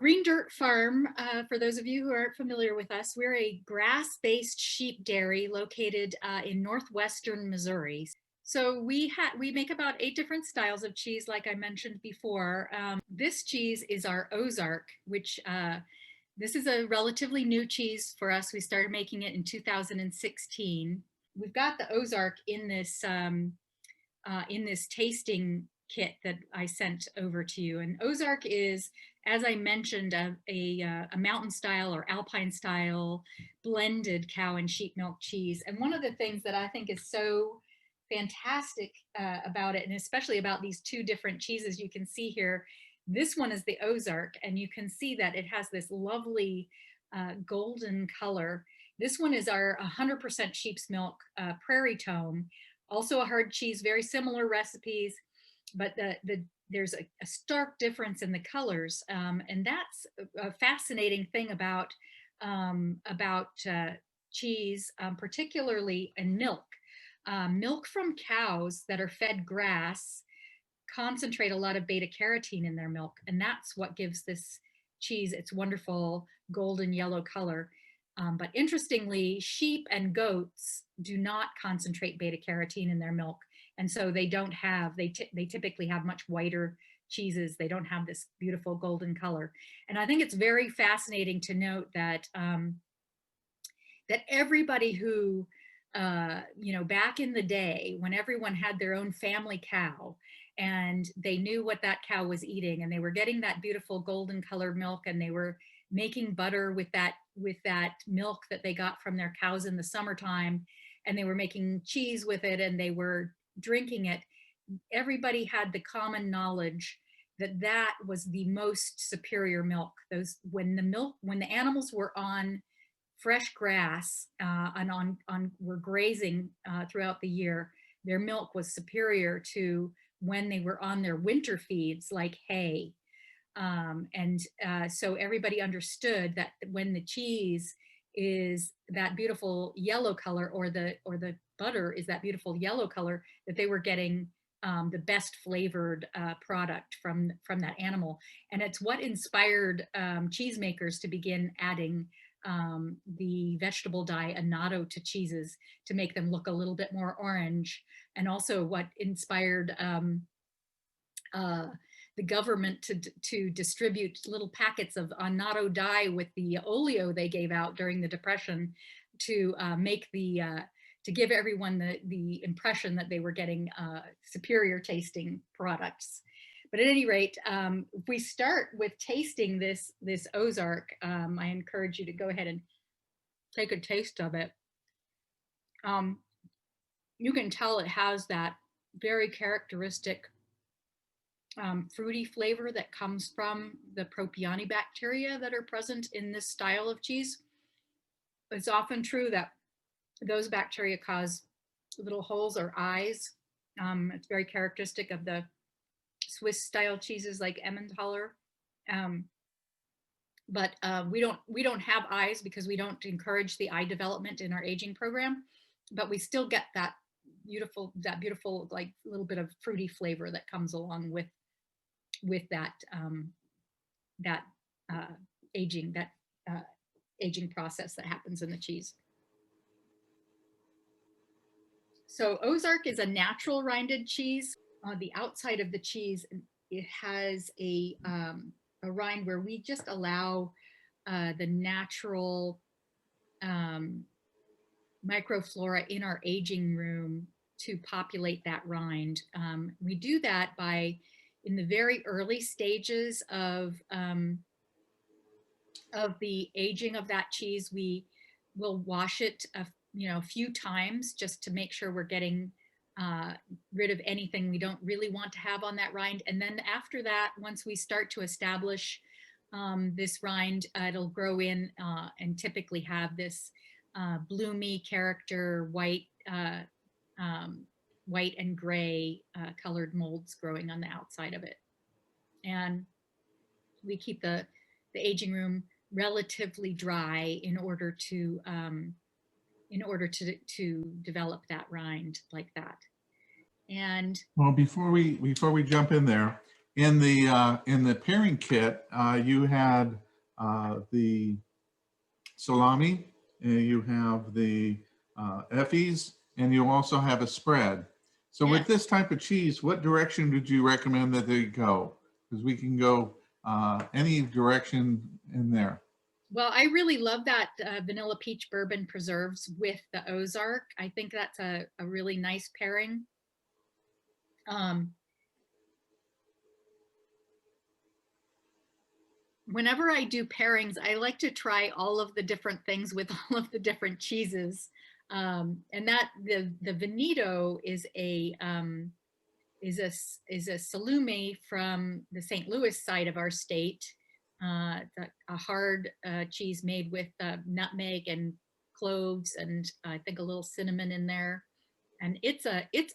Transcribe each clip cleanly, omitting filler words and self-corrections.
Green Dirt Farm, for those of you who aren't familiar with us, we're a grass-based sheep dairy located in northwestern Missouri. So we make about 8 different styles of cheese, like I mentioned before. This cheese is our Ozark, which this is a relatively new cheese for us. We started making it in 2016. We've got the Ozark in this tasting kit that I sent over to you. And Ozark is, as I mentioned, a mountain style or alpine style blended cow and sheep milk cheese. And one of the things that I think is so fantastic about it, and especially about these two different cheeses you can see here, this one is the Ozark, and you can see that it has this lovely golden color. This one is our 100% sheep's milk Prairie Tomme, also a hard cheese, very similar recipes, but there's a stark difference in the colors, and that's a fascinating thing about cheese, particularly in milk. Milk from cows that are fed grass concentrate a lot of beta carotene in their milk, and that's what gives this cheese its wonderful golden yellow color. But interestingly, sheep and goats do not concentrate beta carotene in their milk, and so they don't have, they typically have much whiter cheeses. They don't have this beautiful golden color. And I think it's very fascinating to note that that everybody who back in the day when everyone had their own family cow and they knew what that cow was eating, and they were getting that beautiful golden colored milk, and they were making butter with that milk that they got from their cows in the summertime, and they were making cheese with it, and they were drinking it. Everybody had the common knowledge that that was the most superior milk. When the animals were on fresh grass and were grazing throughout the year, their milk was superior to when they were on their winter feeds like hay. So everybody understood that when the cheese is that beautiful yellow color, or the butter is that beautiful yellow color, that they were getting the best flavored product from that animal. And it's what inspired cheesemakers to begin adding the vegetable dye annatto to cheeses to make them look a little bit more orange, and also what inspired the government to distribute little packets of annatto dye with the oleo they gave out during the Depression to to give everyone the impression that they were getting superior tasting products. But at any rate, if we start with tasting this Ozark, I encourage you to go ahead and take a taste of it. You can tell it has that very characteristic fruity flavor that comes from the Propioni bacteria that are present in this style of cheese. It's often true that those bacteria cause little holes or eyes. It's very characteristic of the Swiss style cheeses like Emmentaler. But we don't have eyes because we don't encourage the eye development in our aging program, but we still get that beautiful like little bit of fruity flavor that comes along with that aging process that happens in the cheese. So Ozark is a natural rinded cheese. On the outside of the cheese, it has a rind where we just allow the natural microflora in our aging room to populate that rind. We do that by, in the very early stages of the aging of that cheese, we will wash it a few times just to make sure we're getting rid of anything we don't really want to have on that rind. And then after that, once we start to establish this rind, it'll grow in and typically have this bloomy character, white and gray colored molds growing on the outside of it. And we keep the aging room relatively dry in order to develop that rind like that. And well, before we jump in there, In the pairing kit, you had the salami, you have the Effies, and you also have a spread. So with Yes. this type of cheese, what direction did you recommend that they go? Because we can go any direction in there. Well, I really love that vanilla peach bourbon preserves with the Ozark. I think that's a really nice pairing. Um, Whenever I do pairings, I like to try all of the different things with all of the different cheeses. And that the Veneto is a salume from the St. Louis side of our state. A hard cheese made with nutmeg and cloves and I think a little cinnamon in there. And it's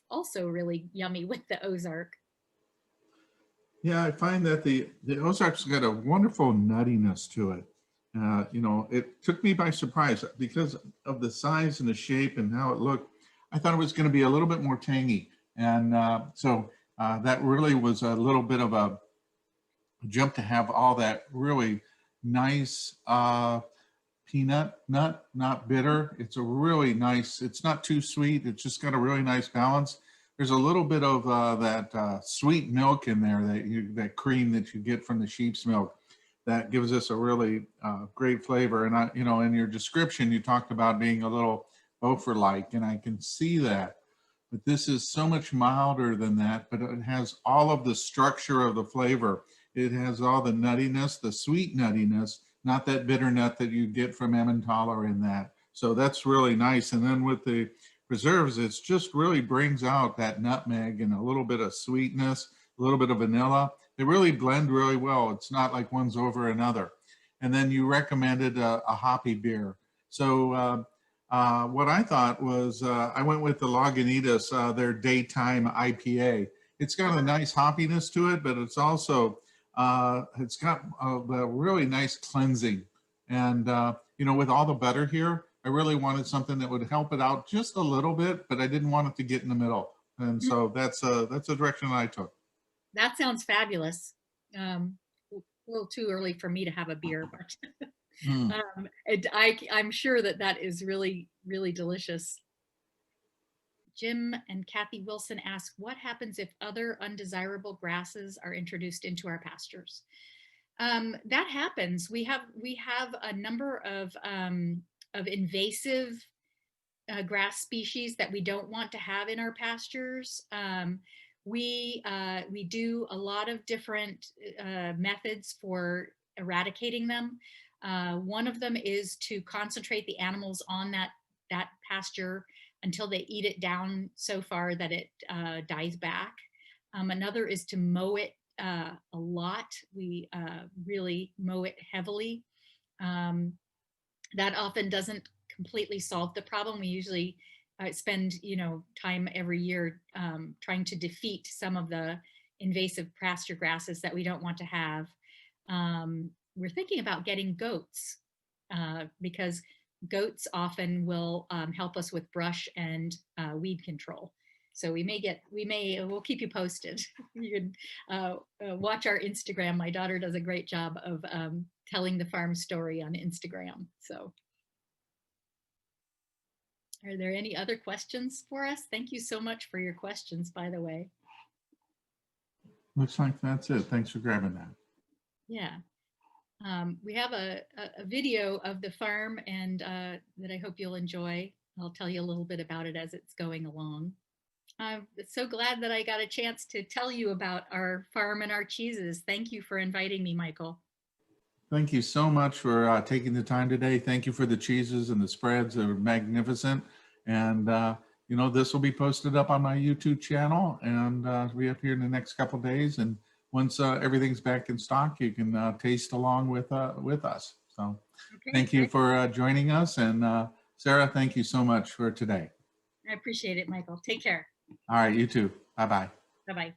also really yummy with the Ozark. Yeah, I find that the Ozark's got a wonderful nuttiness to it. You know, it took me by surprise because of the size and the shape and how it looked. I thought it was going to be a little bit more tangy, and that really was a little bit of a jump to have all that really nice peanut nut, not bitter. It's a really nice. It's not too sweet. It's just got a really nice balance. There's a little bit of that sweet milk in there, that cream that you get from the sheep's milk, that gives us a really great flavor. And I, you know, in your description, you talked about being a little Ophir-like, and I can see that. But this is so much milder than that. But it has all of the structure of the flavor. It has all the nuttiness, the sweet nuttiness, not that bitter nut that you get from Emmentaler in that. So that's really nice. And then with the preserves, it just really brings out that nutmeg and a little bit of sweetness, a little bit of vanilla. They really blend really well. It's not like one's over another. And then you recommended a hoppy beer. So what I thought was I went with the Lagunitas, their daytime IPA. It's got a nice hoppiness to it, but it's also it's got a really nice cleansing. And you know, with all the butter here, I really wanted something that would help it out just a little bit, but I didn't want it to get in the middle. And so that's the direction I took. That sounds fabulous. A little too early for me to have a beer, but Mm. I'm sure that that is really, really delicious. Jim and Kathy Wilson ask, what happens if other undesirable grasses are introduced into our pastures? That happens. We have a number of invasive grass species that we don't want to have in our pastures. We do a lot of different methods for eradicating them. One of them is to concentrate the animals on that pasture until they eat it down so far that it dies back. Another is to mow it a lot. We really mow it heavily. Um, that often doesn't completely solve the problem. We usually spend, time every year trying to defeat some of the invasive pasture grasses that we don't want to have. We're thinking about getting goats because goats often will help us with brush and weed control. So we'll keep you posted. You can watch our Instagram. My daughter does a great job of telling the farm story on Instagram. So are there any other questions for us? Thank you so much for your questions, by the way. Looks like that's it. Thanks for grabbing that. Yeah. We have a video of the farm and that I hope you'll enjoy. I'll tell you a little bit about it as it's going along. I'm so glad that I got a chance to tell you about our farm and our cheeses. Thank you for inviting me, Michael. Thank you so much for taking the time today. Thank you for the cheeses and the spreads. They're magnificent. And, you know, this will be posted up on my YouTube channel and be up here in the next couple of days. And once everything's back in stock, you can taste along with us. So Okay, thank you for joining us. And Sarah, thank you so much for today. I appreciate it, Michael. Take care. All right, you too. Bye-bye. Bye-bye.